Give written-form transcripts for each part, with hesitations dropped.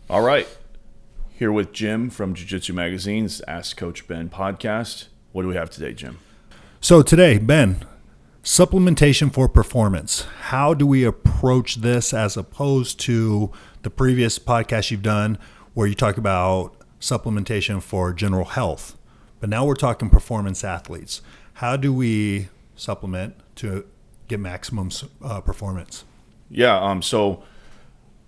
All right. Here with Jim from Jiu-Jitsu Magazine's Ask Coach Ben podcast. What do we have today, Jim? So today, Ben, supplementation for performance. How do we approach this as opposed to the previous podcast you've done where you talk about supplementation for general health? But now we're talking performance athletes. How do we supplement to get maximum performance? Yeah, so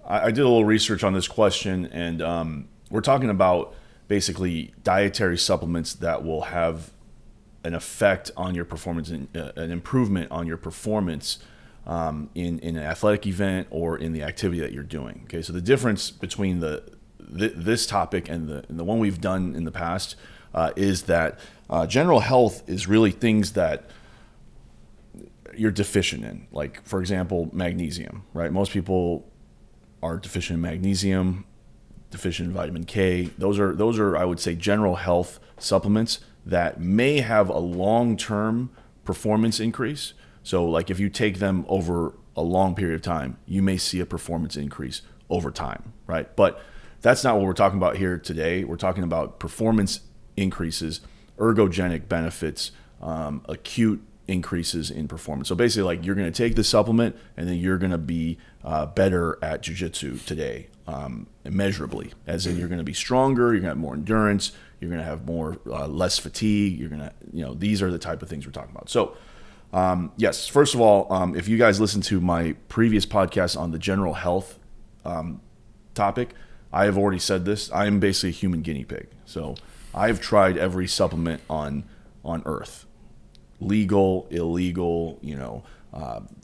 I did a little research on this question, and we're talking about basically dietary supplements that will have an effect on your performance, an improvement on your performance in an athletic event or in the activity that you're doing. Okay, so the difference between this topic and the one we've done in the past is that general health is really things that you're deficient in. Like, for example, magnesium, right? Most people are deficient in magnesium, deficient in vitamin K. Those are, I would say, general health supplements that may have a long-term performance increase. So like if you take them over a long period of time, you may see a performance increase over time, right? But that's not what we're talking about here today. We're talking about performance increases, ergogenic benefits, acute increases in performance. So basically, like, you're going to take the supplement and then you're going to be better at jiu-jitsu today, immeasurably, as in you're going to be stronger, you're going to have more endurance, you're going to have more less fatigue, you're going to, these are the type of things we're talking about. So yes, first of all, if you guys listen to my previous podcast on the general health topic, I have already said this. I am basically a human guinea pig. So I've tried every supplement on earth. Legal, illegal, you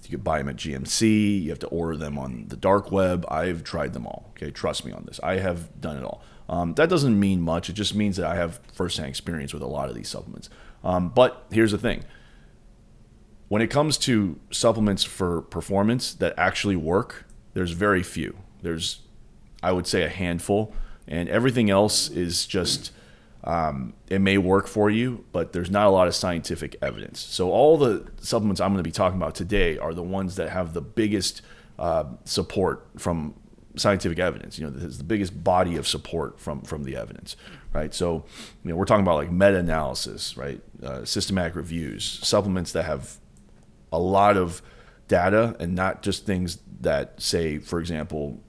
can buy them at GMC, you have to order them on the dark web. I've tried them all, okay? Trust me on this. I have done it all. That doesn't mean much. It just means that I have firsthand experience with a lot of these supplements. But here's the thing. When it comes to supplements for performance that actually work, there's very few. There's, I would say, a handful, and everything else is just... it may work for you, but there's not a lot of scientific evidence. So all the supplements I'm going to be talking about today are the ones that have the biggest support from scientific evidence. There's the biggest body of support from the evidence, right? So, we're talking about like meta-analysis, right? Systematic reviews, supplements that have a lot of data and not just things that, say, for example,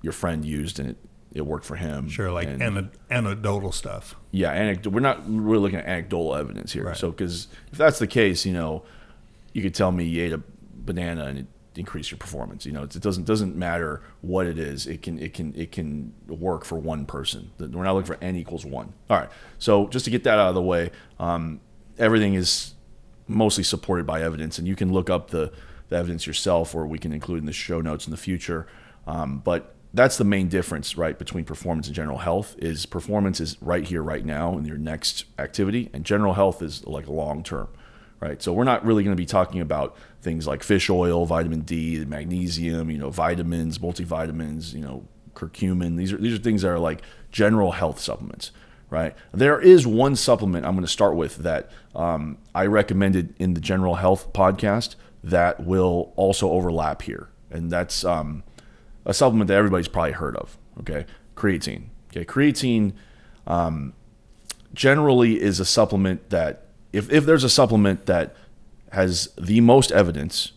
your friend used and it worked for him. Sure, like anecdotal stuff. Yeah, we're not really looking at anecdotal evidence here. Right. So, because if that's the case, you could tell me you ate a banana and it increased your performance. It doesn't matter what it is. It can work for one person. We're not looking for N equals 1. All right. So just to get that out of the way, everything is mostly supported by evidence, and you can look up the evidence yourself, or we can include in the show notes in the future. But that's the main difference, right, between performance and general health. Is performance is right here, right now in your next activity, and general health is like long term, right? So we're not really going to be talking about things like fish oil, vitamin D, magnesium, vitamins, multivitamins, curcumin. These are things that are like general health supplements, right? There is one supplement I'm going to start with that I recommended in the general health podcast that will also overlap here, and that's a supplement that everybody's probably heard of, okay? Creatine. Okay, creatine generally is a supplement that, if there's a supplement that has the most evidence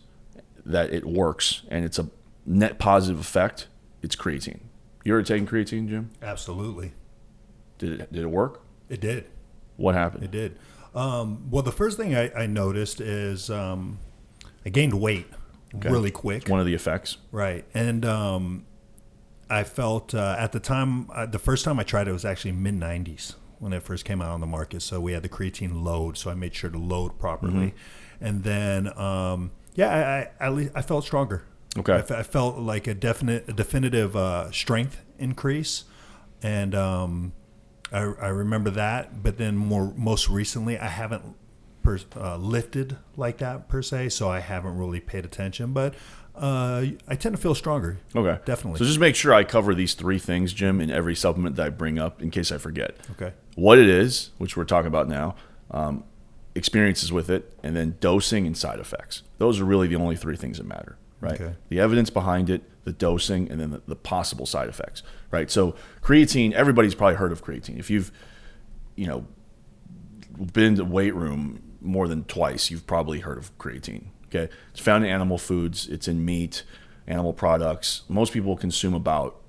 that it works and it's a net positive effect, it's creatine. You ever taken creatine, Jim? Absolutely. Did it work? It did. What happened? It did. Well, the first thing I noticed is I gained weight. Okay. Really quick. It's one of the effects. Right. And I felt at the time, the first time I tried it was actually mid-90s when it first came out on the market. So we had the creatine load, so I made sure to load properly. Mm-hmm. And then, I felt stronger. Okay. I felt like a definitive strength increase. And I remember that. But then most recently, I haven't lifted like that per se, so I haven't really paid attention, but I tend to feel stronger. Okay. Definitely. So just make sure I cover these 3 things, Jim, in every supplement that I bring up in case I forget. Okay. What it is, which we're talking about now, experiences with it, and then dosing and side effects. Those are really the only 3 things that matter, right? Okay. The evidence behind it, the dosing, and then the possible side effects, right? So creatine, everybody's probably heard of creatine. If you've, been to weight room more than twice, you've probably heard of creatine, okay? It's found in animal foods. It's in meat, animal products. Most people consume about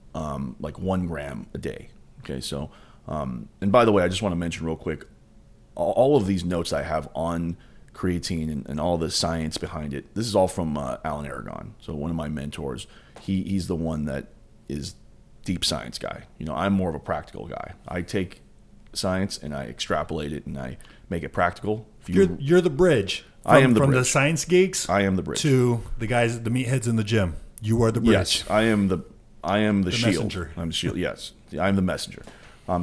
like 1 gram a day, okay? So, and by the way, I just want to mention real quick, all of these notes I have on creatine and all the science behind it, this is all from Alan Aragon. So one of my mentors, he's the one that is deep science guy. I'm more of a practical guy. I take science and I extrapolate it and I make it practical. You're the bridge. I am the from bridge. The science geeks. I am the bridge to the guys, the meatheads in the gym. You are the bridge. Yes, I am the shield. Messenger. I'm the shield. Yes, I'm the messenger.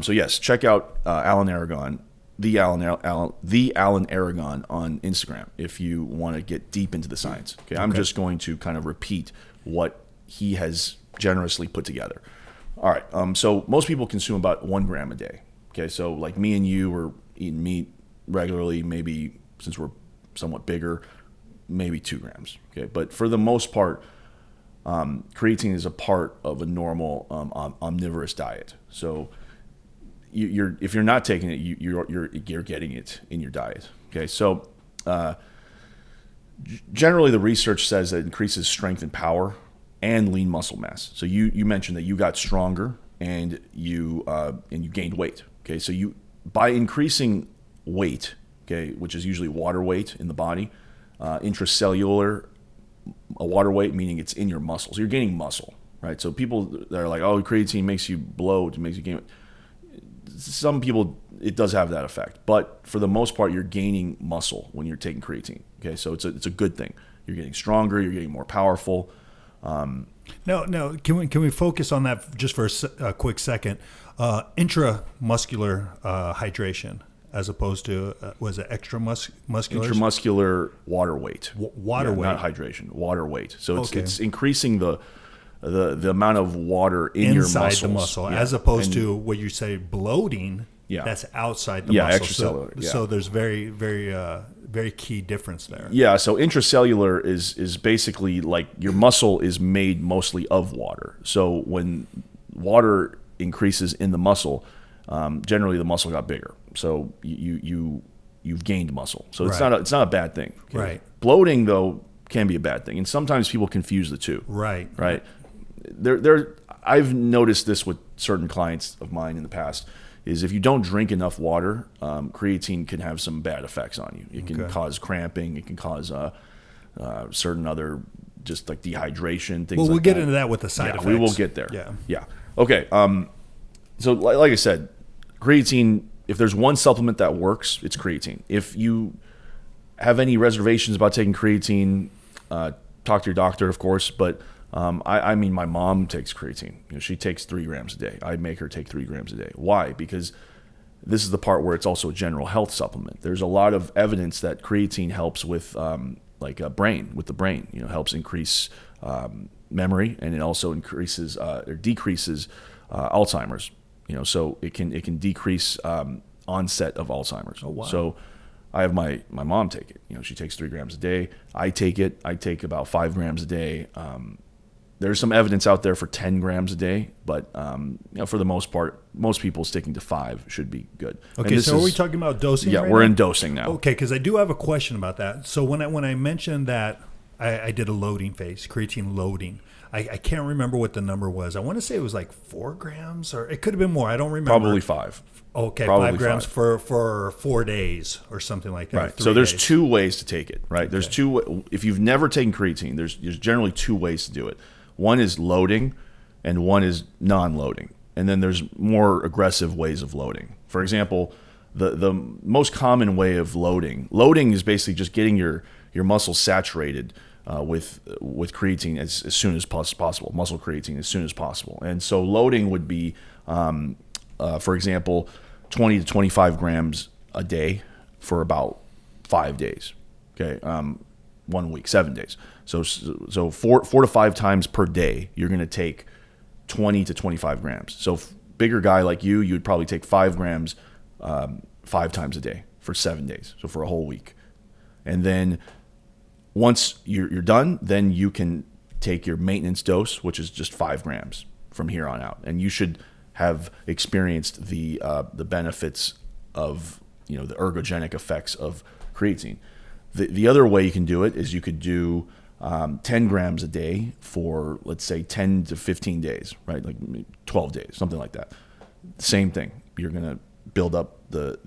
So yes, check out Alan Aragon, the Alan Aragon on Instagram if you want to get deep into the science. Okay, I'm just going to kind of repeat what he has generously put together. All right. So most people consume about 1 gram a day. Okay, so like me and you are eating meat regularly. Maybe since we're somewhat bigger, maybe 2 grams. Okay, but for the most part, creatine is a part of a normal omnivorous diet. So if you're not taking it, you're getting it in your diet. Okay, so generally the research says that it increases strength and power and lean muscle mass. So you mentioned that you got stronger and you gained weight. Okay, so by increasing weight, okay, which is usually water weight in the body, intracellular water weight, meaning it's in your muscles. You're gaining muscle, right? So people that are like, oh, creatine makes you bloat, it makes you gain. Some people, it does have that effect, but for the most part, you're gaining muscle when you're taking creatine. Okay, so it's a good thing. You're getting stronger, you're getting more powerful. No. Can we focus on that just for a quick second? Intramuscular hydration, as opposed to was it extramuscular? Intramuscular water weight. Water weight, not hydration. Water weight. So it's increasing the amount of water in your muscles. Inside the muscle, as opposed to what you say bloating. Yeah, that's outside the muscle. Extracellular. So there's very, very, very key difference there. Yeah. So intracellular is basically like your muscle is made mostly of water. So when water increases in the muscle, generally the muscle got bigger. So you've gained muscle. So it's not a bad thing. Okay? Right. Bloating though can be a bad thing, and sometimes people confuse the two. Right. I've noticed this with certain clients of mine in the past. Is if you don't drink enough water, creatine can have some bad effects on you. It can cause cramping. It can cause certain other just like dehydration, things. Well, we'll like get that. into that with the side effects. We will get there. Yeah. Okay. So like I said, creatine. If there's one supplement that works, it's creatine. If you have any reservations about taking creatine, talk to your doctor, of course. But I mean, my mom takes creatine. She takes 3 grams a day. I make her take 3 grams a day. Why? Because this is the part where it's also a general health supplement. There's a lot of evidence that creatine helps with the brain. Helps increase memory, and it also increases or decreases Alzheimer's. So it can decrease onset of Alzheimer's. Oh, wow. So I have my mom take it. She takes 3 grams a day. I take it. I take about 5 grams a day. There's some evidence out there for 10 grams a day, but for the most part, most people sticking to 5 should be good. Okay, so are we talking about dosing? Yeah, right we're now? in dosing now. Okay, because I do have a question about that. So when I mentioned that I did a loading phase, creatine loading, I can't remember what the number was. I want to say it was like 4 grams, or it could have been more. I don't remember. Probably 5. Okay, Probably 5 grams for 4 days or something like that. Right. So there's 2 ways to take it. Right. There's 2. If you've never taken creatine, there's generally 2 ways to do it. One is loading, and one is non-loading. And then there's more aggressive ways of loading. For example, the most common way of loading is basically just getting your muscles saturated with creatine as soon as possible, muscle creatine as soon as possible. And so loading would be, for example, 20 to 25 grams a day for about 5 days. Okay, 1 week, 7 days. So 4 to 5 times per day, you're going to take 20 to 25 grams. So bigger guy like you'd probably take 5 grams 5 times a day for 7 days. So for a whole week. And then once you're done, then you can take your maintenance dose, which is just 5 grams from here on out, and you should have experienced the benefits of the ergogenic effects of creatine. The other way you can do it is you could do 10 grams a day for, let's say, 10 to 15 days, right? Like 12 days, something like that. Same thing. You're going to build up the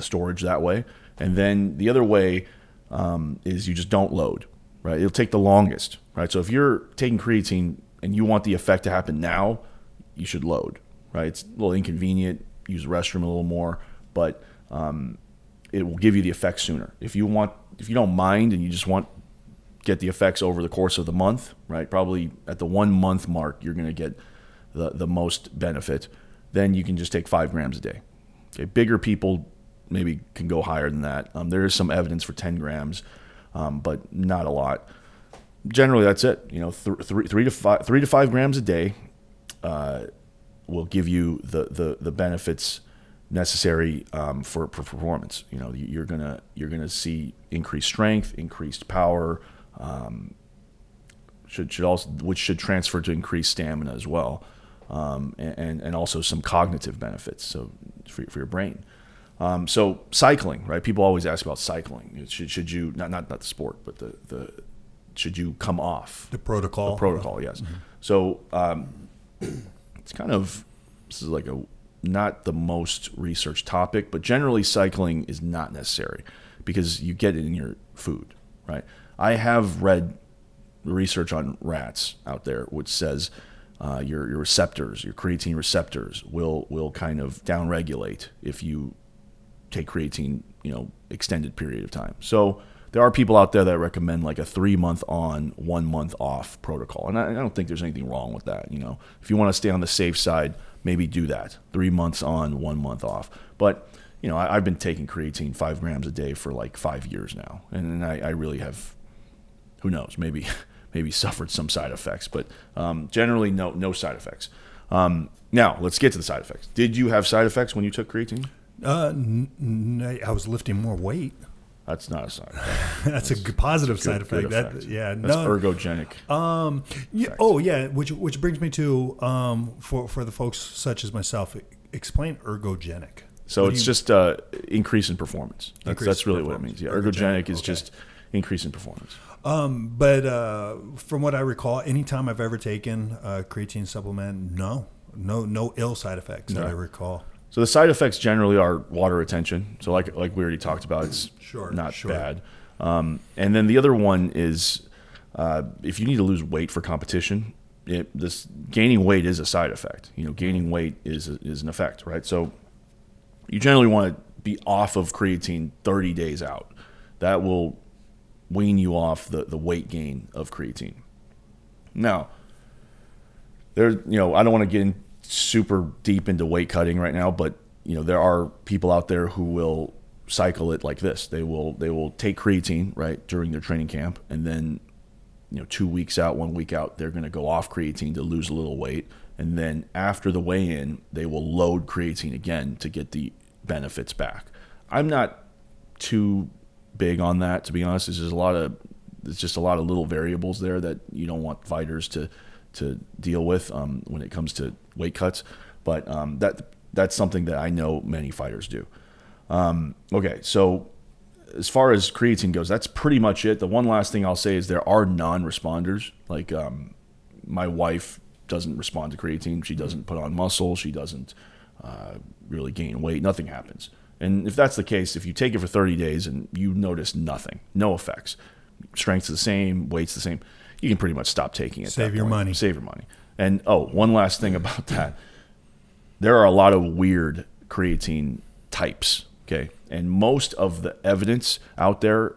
storage that way. And then the other way is you just don't load, right? It'll take the longest, right? So if you're taking creatine and you want the effect to happen now, you should load, right? It's a little inconvenient, use the restroom a little more, but it will give you the effects sooner. If you don't mind and you just want get the effects over the course of the month, right? Probably at the 1 month mark, you're going to get the most benefit. Then you can just take 5 grams a day. Okay, bigger people maybe can go higher than that. There is some evidence for 10 grams, but not a lot. Generally, that's it. 3 to 5 grams a day will give you the benefits necessary for performance. You're gonna see increased strength, increased power, which should transfer to increased stamina as well, and also some cognitive benefits. So for your brain. So cycling, right? People always ask about cycling. Should you not the sport, but the should you come off the protocol? The protocol, yes. Mm-hmm. So it's kind of, this is like not the most researched topic, but generally cycling is not necessary because you get it in your food, right? I have read research on rats out there which says your receptors, your creatine receptors will kind of downregulate if you take creatine, extended period of time. So there are people out there that recommend like a 3 month on, 1 month off protocol. And I don't think there's anything wrong with that. If you want to stay on the safe side, maybe do that. 3 months on, 1 month off. But, I've been taking creatine 5 grams a day for like 5 years now. And I really have, who knows, maybe suffered some side effects, but generally no side effects. Now let's get to the side effects. Did you have side effects when you took creatine? I was lifting more weight. That's not a side effect. That's a positive side effect. That's ergogenic. Which brings me to for the folks such as myself, explain ergogenic. So it's just increase in performance. That's really what it means. Yeah, ergogenic is just increase in performance. But from what I recall, anytime I've ever taken a creatine supplement, no ill side effects that I recall. So the side effects generally are water retention. So like we already talked about, it's not bad. And then the other one is if you need to lose weight for competition, this gaining weight is a side effect. Gaining weight is an effect, right? So you generally want to be off of creatine 30 days out. That will wean you off the weight gain of creatine. Now, I don't want to get in super deep into weight cutting right now, but there are people out there who will cycle it like this. They will take creatine right during their training camp, and then 2 weeks out, 1 week out, they're going to go off creatine to lose a little weight, and then after the weigh-in, they will load creatine again to get the benefits back. I'm not too big on that, to be honest. It's just a lot of little variables there that you don't want fighters to deal with when it comes to weight cuts, but that's something that I know many fighters do. Okay, so as far as creatine goes, that's pretty much it. The one last thing I'll say is there are non-responders. Like my wife doesn't respond to creatine. She doesn't put on muscle. She doesn't really gain weight. Nothing happens. And if that's the case, if you take it for 30 days and you notice nothing, no effects, strength's the same, weight's the same, you can pretty much stop taking it. Save your money. Save your money. And one last thing about that. There are a lot of weird creatine types, okay? And most of the evidence out there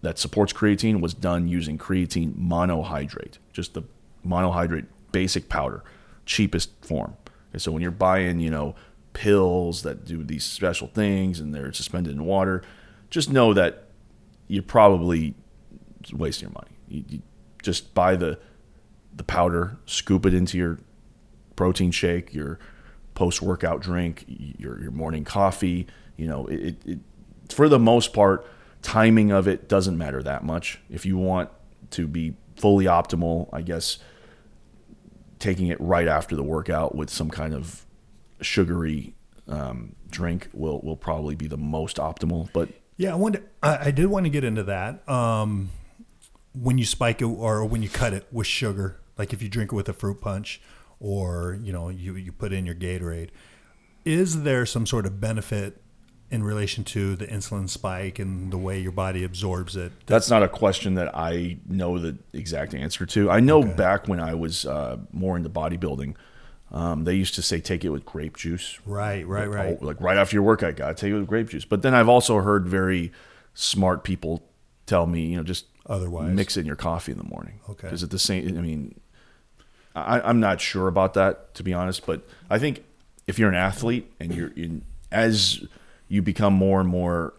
that supports creatine was done using creatine monohydrate, just the monohydrate basic powder, cheapest form. Okay, so when you're buying, pills that do these special things and they're suspended in water, just know that you're probably wasting your money. You just buy the powder, scoop it into your protein shake, your post-workout drink, your morning coffee. It for the most part, timing of it doesn't matter that much. If you want to be fully optimal, I guess, taking it right after the workout with some kind of sugary drink will probably be the most optimal. But Yeah, I did want to get into that. When you spike it or when you cut it with sugar, like if you drink it with a fruit punch or, you put in your Gatorade, is there some sort of benefit in relation to the insulin spike and the way your body absorbs it? That's not a question that I know the exact answer to. I know back when I was more into bodybuilding, they used to say take it with grape juice. Right. Like right after your workout, got to take it with grape juice. But then I've also heard very smart people tell me, just Otherwise, mix it in your coffee in the morning. Okay. Is it the same? I mean, I'm not sure about that, to be honest. But I think if you're an athlete and as you become more and more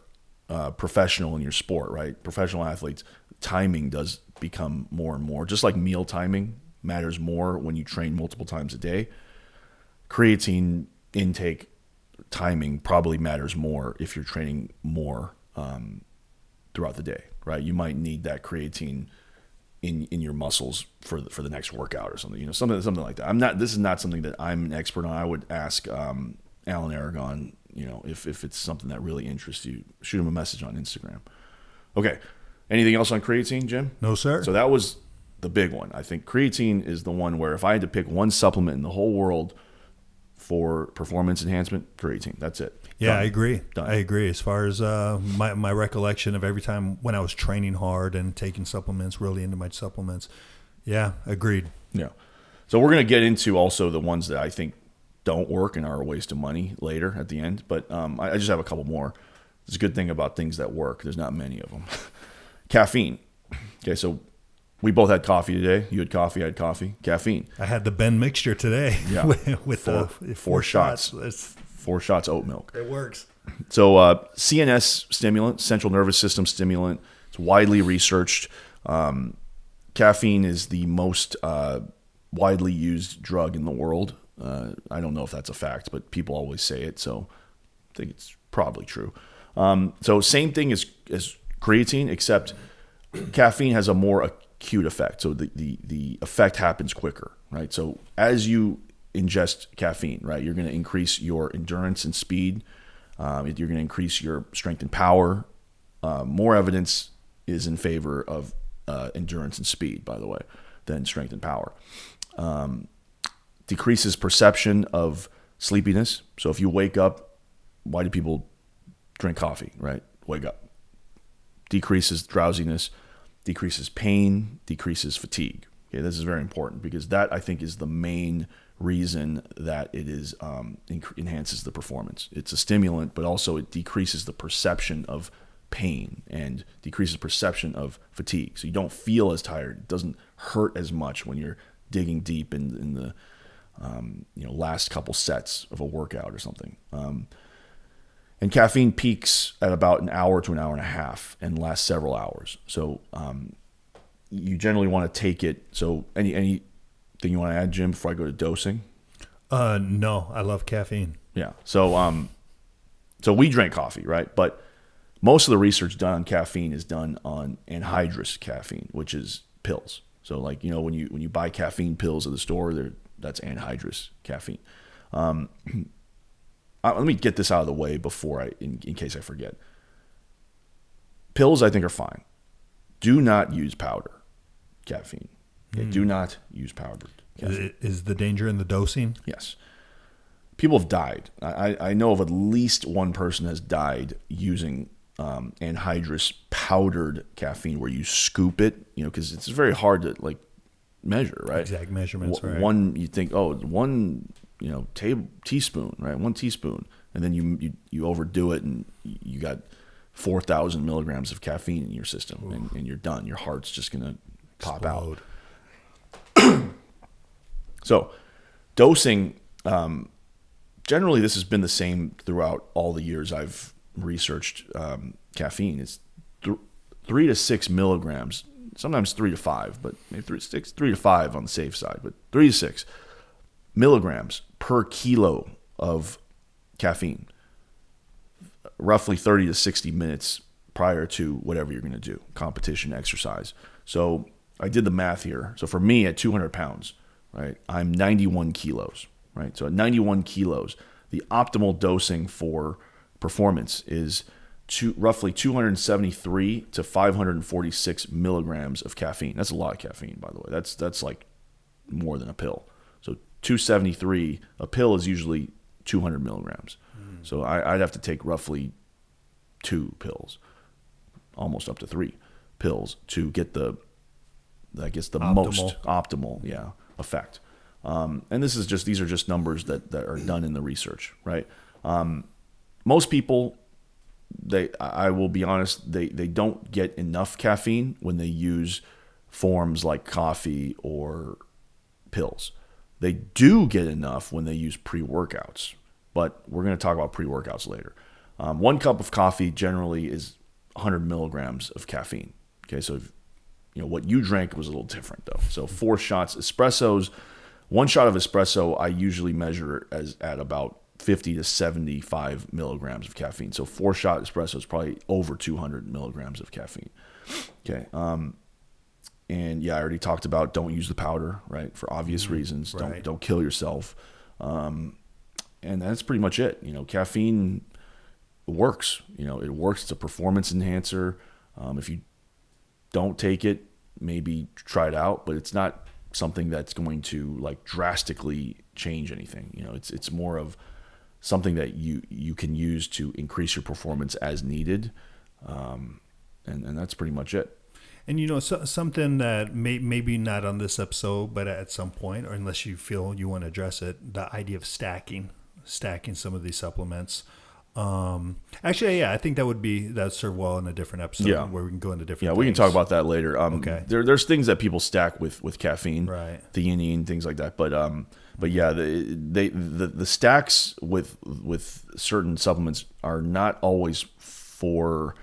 professional in your sport, right? Professional athletes, timing does become more and more. Just like meal timing matters more when you train multiple times a day. Creatine intake timing probably matters more if you're training more throughout the day, right? You might need that creatine in your muscles for the next workout or something, something like that. This is not something that I'm an expert on. I would ask Alan Aragon, if it's something that really interests you, shoot him a message on Instagram. Okay. Anything else on creatine, Jim? No, sir. So that was the big one. I think creatine is the one where if I had to pick one supplement in the whole world for performance enhancement, creatine. That's it. Yeah, Done. I agree. Done. I agree. As far as my recollection of every time when I was training hard and taking supplements, really into my supplements. Yeah, agreed. Yeah. So we're going to get into also the ones that I think don't work and are a waste of money later at the end. But I just have a couple more. It's a good thing about things that work. There's not many of them. Caffeine. Okay, so we both had coffee today. You had coffee, I had coffee. Caffeine. I had the Ben mixture today. Yeah. with four shots. It's, 4 shots oat milk. it works. So CNS stimulant, central nervous system stimulant. It's widely researched. Caffeine is the most widely used drug in the world. I don't know if that's a fact, but people always say it, so I think it's probably true. So same thing as creatine, except caffeine has a more acute effect. So the effect happens quicker, right? So as you ingest caffeine, right, you're going to increase your endurance and speed. You're going to increase your strength and power. More evidence is in favor of endurance and speed, by the way, than strength and power. Decreases perception of sleepiness. So if you wake up, why do people drink coffee, right? Wake up. Decreases drowsiness, decreases pain, decreases fatigue. Okay, this is very important because that, I think, is the main reason that it is enhances the performance. It's a stimulant, but also it decreases the perception of pain and decreases perception of fatigue. So you don't feel as tired. It doesn't hurt as much when you're digging deep in the last couple sets of a workout or something. And caffeine peaks at about an hour to an hour and a half and lasts several hours. So you generally want to take it. So anything you want to add, Jim, before I go to dosing? No, I love caffeine. Yeah. So we drank coffee, right? But most of the research done on caffeine is done on anhydrous caffeine, which is pills. So like, when you buy caffeine pills at the store, that's anhydrous caffeine. Let me get this out of the way before in case I forget. Pills, I think, are fine. Do not use powder caffeine. Okay? Do not use powdered caffeine. Is the danger in the dosing? Yes. People have died. I know of at least one person has died using anhydrous powdered caffeine where you scoop it, because it's very hard to measure, right? Exact measurements, right? One, you think, one, teaspoon, right? 1 teaspoon. And then you overdo it and you got 4,000 milligrams of caffeine in your system and you're done. Your heart's just going to pop out. So dosing, generally this has been the same throughout all the years I've researched caffeine. It's 3 to 6 milligrams, sometimes 3 to 5, but maybe 3 to 5 on the safe side, but 3 to 6 milligrams per kilo of caffeine, roughly 30 to 60 minutes prior to whatever you're going to do, competition, exercise. So I did the math here. So for me at 200 pounds, right, I'm 91 kilos, right? So at 91 kilos, the optimal dosing for performance is roughly 273 to 546 milligrams of caffeine. That's a lot of caffeine, by the way. That's like more than a pill. So 273, a pill is usually 200 milligrams. So I'd have to take roughly 2 pills, almost up to 3 pills to get the most optimal effect. And these are just numbers that are done in the research, right? Most people, I will be honest, they don't get enough caffeine when they use forms like coffee or pills. They do get enough when they use pre-workouts, but we're going to talk about pre-workouts later. 1 cup of coffee generally is 100 milligrams of caffeine. Okay, so what you drank was a little different though. So 4 shots espressos, 1 shot of espresso I usually measure as at about 50 to 75 milligrams of caffeine. So 4-shot espresso is probably over 200 milligrams of caffeine. Okay. And I already talked about don't use the powder, right? For obvious reasons. Right. Don't kill yourself. And that's pretty much it. Caffeine works. It works. It's a performance enhancer. If you don't take it, maybe try it out, but it's not something that's going to like drastically change anything. It's more of something that you can use to increase your performance as needed. And that's pretty much it. And something that maybe not on this episode, but at some point, or unless you feel you want to address it, the idea of stacking some of these supplements. Actually, I think that'd serve well in a different episode where we can go into different. We can talk about that later. Okay. There's things that people stack with caffeine, right? Theanine, things like that. But yeah, the stacks with certain supplements are not always for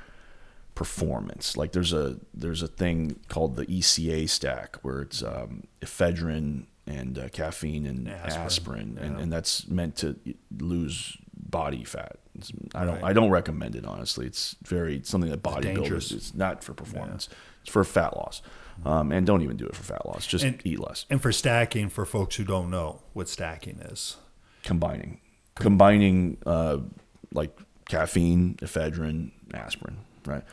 performance. Like there's a thing called the ECA stack where it's ephedrine and caffeine and aspirin and that's meant to lose body fat. I don't recommend it, honestly. It's something that bodybuilders, it's not for performance. It's for fat loss. And don't even do it for fat loss. Just eat less. And for stacking, for folks who don't know what stacking is, combining like caffeine, ephedrine, aspirin, right?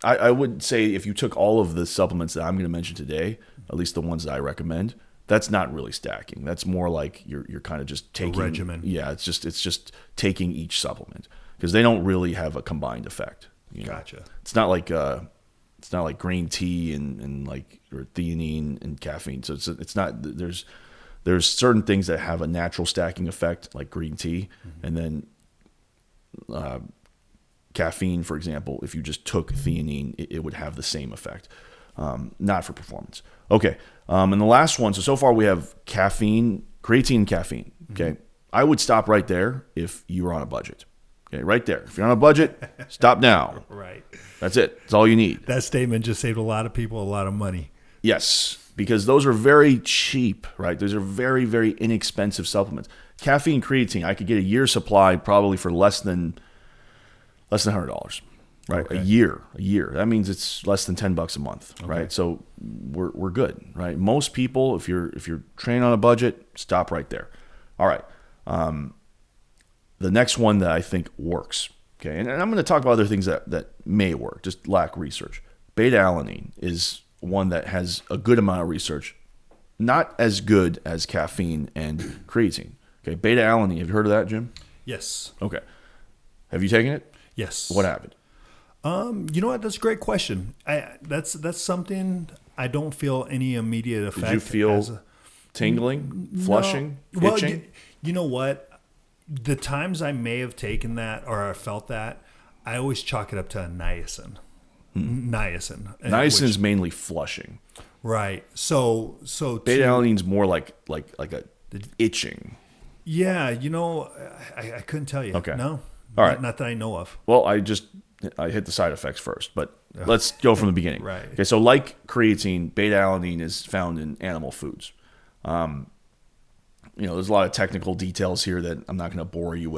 I would say if you took all of the supplements that I'm going to mention today, at least the ones that I recommend, that's not really stacking. That's more like you're kind of just taking a regimen. Yeah, it's just taking each supplement because they don't really have a combined effect. Gotcha. It's not like green tea and like or theanine and caffeine. So it's not. There's certain things that have a natural stacking effect like green tea, and then caffeine, for example, if you just took theanine, it would have the same effect. Not for performance. Okay. And the last one, so far we have caffeine, creatine and caffeine. Okay. I would stop right there if you were on a budget. Okay. Right there. If you're on a budget, stop now. Right. That's it. That's all you need. That statement just saved a lot of people a lot of money. Yes. Because those are very cheap, right? Those are very, very inexpensive supplements. Caffeine, creatine, I could get a year's supply probably for less than $100, right? Okay. A year. That means it's less than $10 a month, Okay. right? So we're good, right? Most people, if you're training on a budget, stop right there. All right. The next one that I think works, okay, and I'm going to talk about other things that may work, just lack research. Beta-alanine is one that has a good amount of research, not as good as caffeine and creatine. Okay, beta-alanine, have you heard of that, Jim? Yes. Okay. Have you taken it? Yes. What happened? You know what? That's a great question. That's something I don't feel any immediate effect. Did you feel tingling, flushing, well, itching? You know what? The times I may have taken that or I felt that, I always chalk it up to a niacin. Niacin. Niacin is mainly flushing. Right. So Beta-alanine is more like a itching. Yeah, I couldn't tell you. Okay. No. All right. Not that I know of. Well, I hit the side effects first, but let's go from the beginning. Right. Okay, so like creatine, beta-alanine is found in animal foods. There's a lot of technical details here that I'm not going to bore you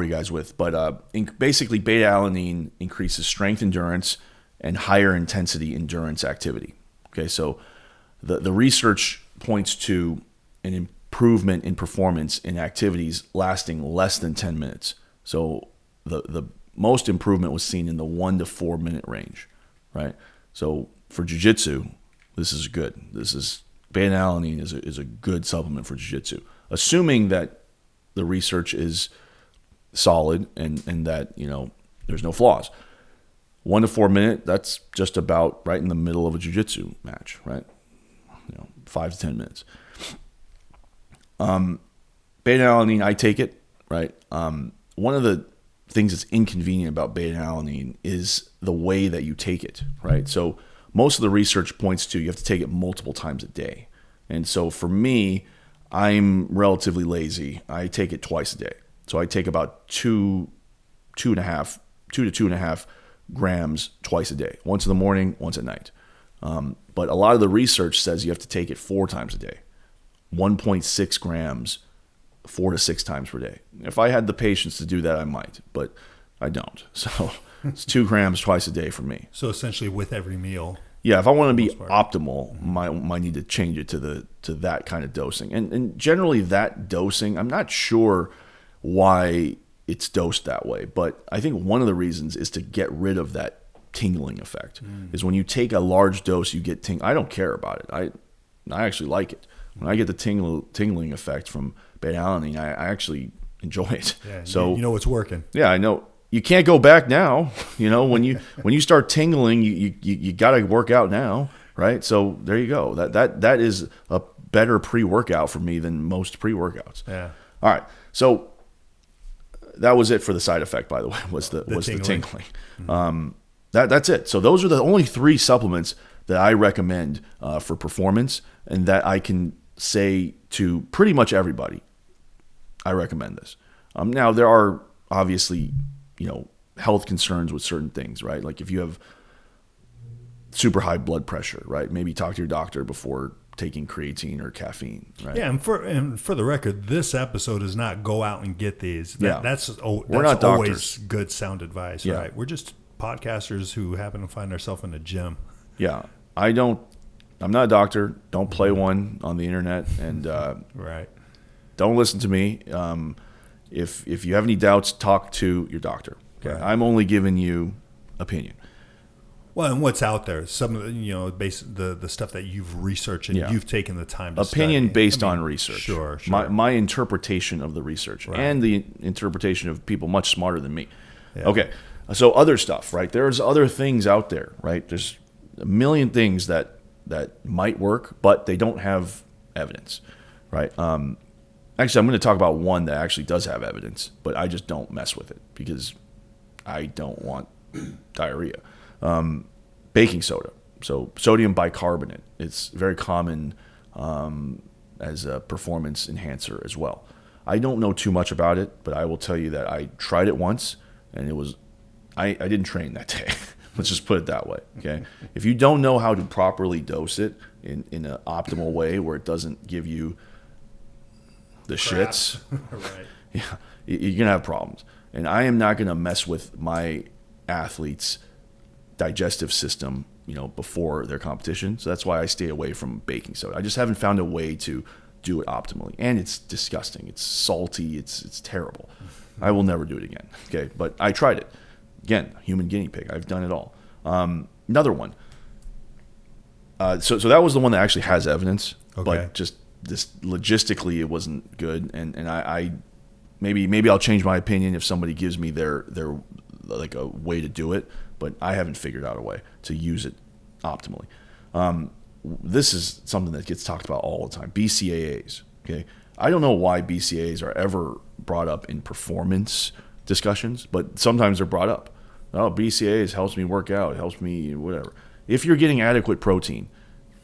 guys with, but basically beta-alanine increases strength, endurance, and higher intensity endurance activity. Okay, so the research points to an improvement in performance in activities lasting less than 10 minutes. So the most improvement was seen in the 1 to 4 minute range, right? So for jiu-jitsu, this is good. Beta-alanine is a good supplement for jiu-jitsu, assuming that the research is solid and that, there's no flaws. 1 to 4 minute, that's just about right in the middle of a jiu-jitsu match, right? 5 to 10 minutes. Beta-alanine, I take it, right? One of the things that's inconvenient about beta-alanine is the way that you take it, right? So most of the research points to you have to take it multiple times a day. And so for me, I'm relatively lazy. I take it twice a day. So I take about 2 to 2.5 grams twice a day, once in the morning, once at night. But a lot of the research says you have to take it 4 times a day, 1.6 grams 4 to 6 times per day. If I had the patience to do that, I might, but I don't. So it's 2 grams twice a day for me. So essentially with every meal. Yeah, if I want to be optimal, might need to change it to that kind of dosing. And generally that dosing, I'm not sure why it's dosed that way, but I think one of the reasons is to get rid of that tingling effect. Is when you take a large dose, you get I don't care about it. I actually like it. When I get the tingling effect from beta-alanine, I actually enjoy it. Yeah, so you know it's working. Yeah, I know. You can't go back now. When you start tingling, you got to work out now, right? So there you go. That is a better pre-workout for me than most pre-workouts. Yeah. All right. So that was it for the side effect, by the way, was the tingling. Mm-hmm. That's it. So those are the only 3 supplements that I recommend for performance, and that I can say to pretty much everybody, I recommend this. Now there are obviously, health concerns with certain things, right? Like if you have super high blood pressure, right? Maybe talk to your doctor before taking creatine or caffeine, right? Yeah, and for the record, this episode is not go out and get these. That's we're not always doctors. Good sound advice, right? We're just podcasters who happen to find ourselves in a gym. Yeah, I'm not a doctor. Don't play one on the internet, and right. Don't listen to me. If you have any doubts, talk to your doctor. Okay, right. I'm only giving you opinion. Well, and what's out there? Some of the stuff that you've researched and you've taken the time to opinion study. Based on research. Sure. My interpretation of the research and the interpretation of people much smarter than me. Yeah. Okay, so other stuff, right? There's other things out there, right? There's a million things that might work, but they don't have evidence, right? Actually, I'm going to talk about one that actually does have evidence, but I just don't mess with it because I don't want diarrhea. Baking soda, so sodium bicarbonate. It's very common as a performance enhancer as well. I don't know too much about it, but I will tell you that I tried it once, and I didn't train that day. Let's just put it that way. Okay, if you don't know how to properly dose it in an optimal way where it doesn't give you the shits, right? Yeah, you're gonna have problems. And I am not gonna mess with my athletes' digestive system, before their competition. So that's why I stay away from baking soda. I just haven't found a way to do it optimally, and it's disgusting. It's salty. It's terrible. I will never do it again. Okay, but I tried it. Again, human guinea pig. I've done it all. Another one. So that was the one that actually has evidence, but just this logistically it wasn't good, and I maybe I'll change my opinion if somebody gives me their like a way to do it, but I haven't figured out a way to use it optimally. This is something that gets talked about all the time. BCAAs. Okay, I don't know why BCAAs are ever brought up in performance discussions, but sometimes they're brought up. Oh, BCAAs helps me work out, helps me whatever. If you're getting adequate protein,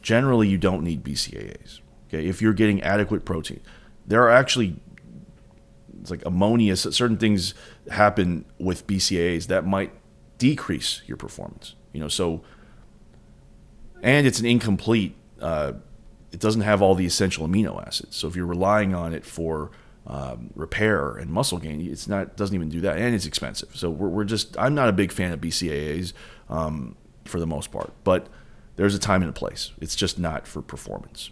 generally you don't need BCAAs. Okay, if you're getting adequate protein, there are actually it's like ammonia. Certain things happen with BCAAs that might decrease your performance. So, and it's an incomplete. It doesn't have all the essential amino acids. So if you're relying on it for repair and muscle gain, doesn't even do that, and it's expensive. So I'm not a big fan of BCAAs. for the most part. But there's a time and a place. It's just not for performance.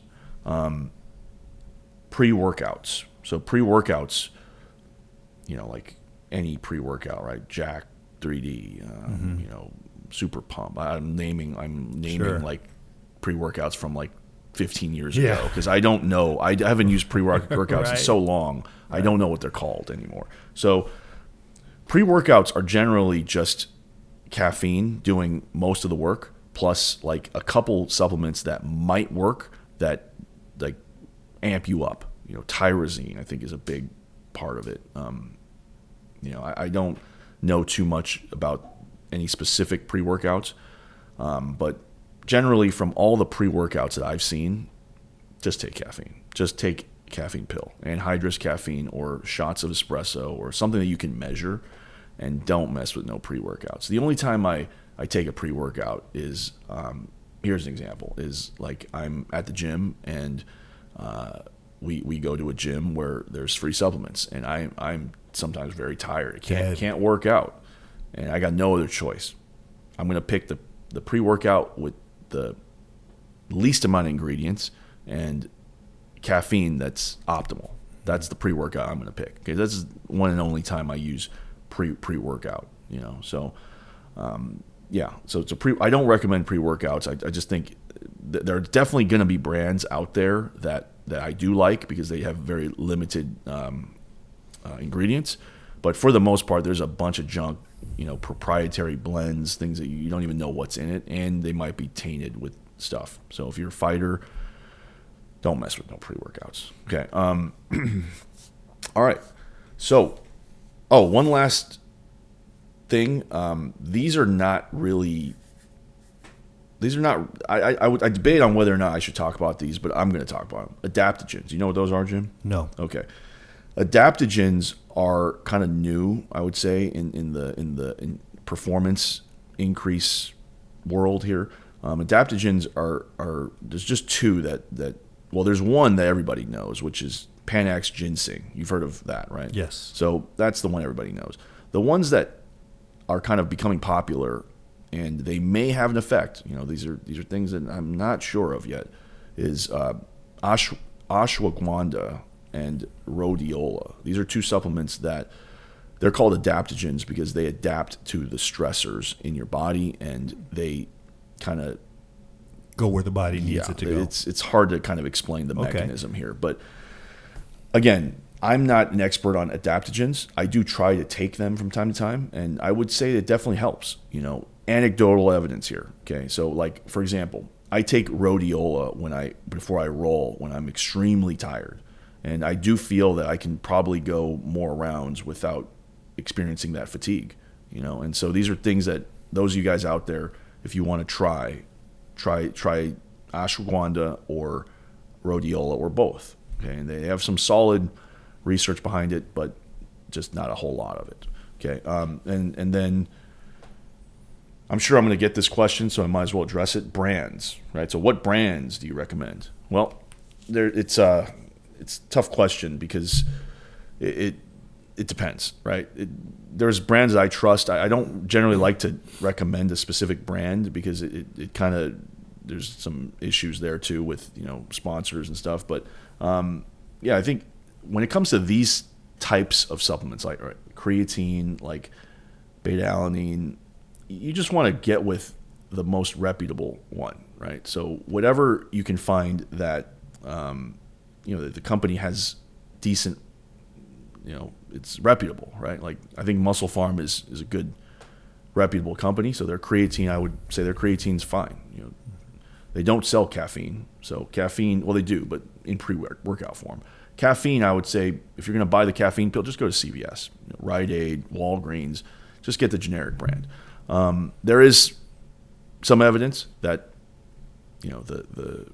Pre-workouts. So pre-workouts, like any pre-workout, right? Jack, 3D, Super Pump. I'm naming Sure. like pre-workouts from like 15 years ago because I don't know. I haven't used pre-workouts Right. in so long. I don't know what they're called anymore. So pre-workouts are generally just caffeine doing most of the work, plus like a couple supplements that might work that like amp you up. Tyrosine I think is a big part of it. I don't know too much about any specific pre-workouts, but generally from all the pre-workouts that I've seen, just take caffeine. Just take caffeine pill, anhydrous caffeine or shots of espresso or something that you can measure, and don't mess with no pre-workouts. The only time I take a pre-workout is, here's an example, is like I'm at the gym and we go to a gym where there's free supplements, and I'm sometimes very tired. I can't work out, and I got no other choice. I'm going to pick the pre-workout with the least amount of ingredients and caffeine that's optimal. That's the pre-workout I'm going to pick. Okay, that's one and only time I use pre-workout. So so it's I don't recommend pre-workouts. I just think there are definitely going to be brands out there that I do like because they have very limited ingredients. But for the most part, there's a bunch of junk, proprietary blends, things that you don't even know what's in it, and they might be tainted with stuff. So if you're a fighter, don't mess with no pre-workouts. Okay. All right. So, one last thing. These are not really. These are not. I debate on whether or not I should talk about these, but I'm going to talk about them. Adaptogens. You know what those are, Jim? No. Okay. Adaptogens are kind of new, I would say, in performance increase world here. Adaptogens are there's just two that well, there's one that everybody knows, which is Panax ginseng. You've heard of that, right? Yes. So that's the one everybody knows. The ones that are kind of becoming popular and they may have an effect, these are things that I'm not sure of yet, is ashwagandha and rhodiola. These are two supplements that they're called adaptogens because they adapt to the stressors in your body, and they kind of go where the body needs it to go. It's hard to kind of explain the mechanism here. But again, I'm not an expert on adaptogens. I do try to take them from time to time, and I would say it definitely helps. Anecdotal evidence here. Okay, so like for example, I take rhodiola before I roll when I'm extremely tired. And I do feel that I can probably go more rounds without experiencing that fatigue, And so these are things that those of you guys out there, if you want to try ashwagandha or rhodiola or both. Okay, and they have some solid research behind it, but just not a whole lot of it. Okay, and then I'm sure I'm going to get this question, so I might as well address it. Brands, right? So what brands do you recommend? Well, it's a tough question because it depends, right? There's brands that I trust. I don't generally like to recommend a specific brand because it kind of, there's some issues there too with sponsors and stuff. But I think when it comes to these types of supplements like creatine, like beta alanine, you just want to get with the most reputable one, right? So whatever you can find that the company has decent, it's reputable, right? Like I think Muscle Farm is a good, reputable company. So their creatine, I would say their creatine's fine. They don't sell caffeine. So caffeine, well, they do, but in pre-workout form. Caffeine, I would say, if you're going to buy the caffeine pill, just go to CVS, Rite Aid, Walgreens, just get the generic brand. There is some evidence that, the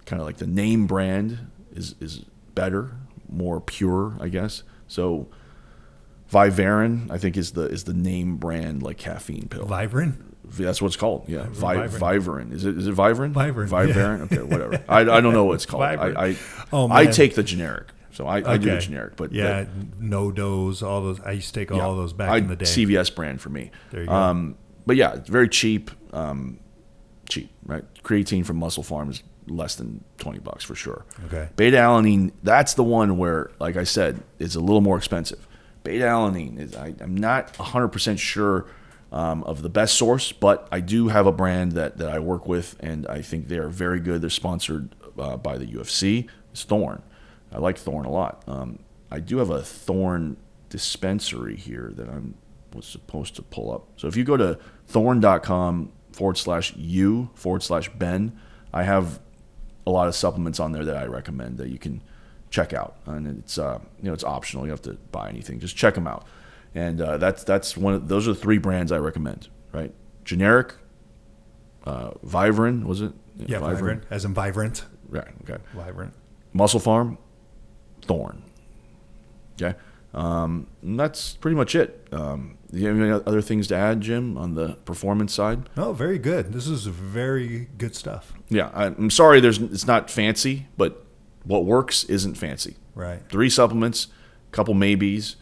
kind of like the name brand is better, more pure, I guess. So Vivarin, I think, is the name brand like caffeine pill. Vivarin? That's what it's called. Yeah, Vivarin. Is it Vivarin? Vivarin. Vivarin. Yeah. Okay, whatever. I don't know what it's called. I take the generic. So I do the generic. But no dose, all those. I used to take all those back in the day. CVS brand for me. There you go. but yeah, it's very cheap. Cheap, right? Creatine from Muscle Farm is less than $20 for sure. Okay. Beta alanine, that's the one where, like I said, is a little more expensive. Beta alanine is, I'm not 100% sure of the best source, but I do have a brand that I work with, and I think they are very good. They're sponsored by the UFC. It's Thorne. I like Thorne a lot. I do have a Thorne dispensary here that I was supposed to pull up. So if you go to thorne.com/u/Ben, I have a lot of supplements on there that I recommend that you can check out, and it's it's optional. You don't have to buy anything. Just check them out, and that's one of those are the 3 brands I recommend. Right, generic, Vibrant, was it? Yeah, Vibrant, as in vibrant. Right. Okay. Vibrant. Muscle Farm, Thorne. Okay, and that's pretty much it. Do you have any other things to add, Jim, on the performance side? No, very good. This is very good stuff. Yeah, I'm sorry. It's not fancy, but what works isn't fancy. Right. 3 supplements, couple maybes,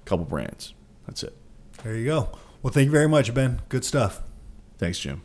couple brands. That's it. There you go. Well, thank you very much, Ben. Good stuff. Thanks, Jim.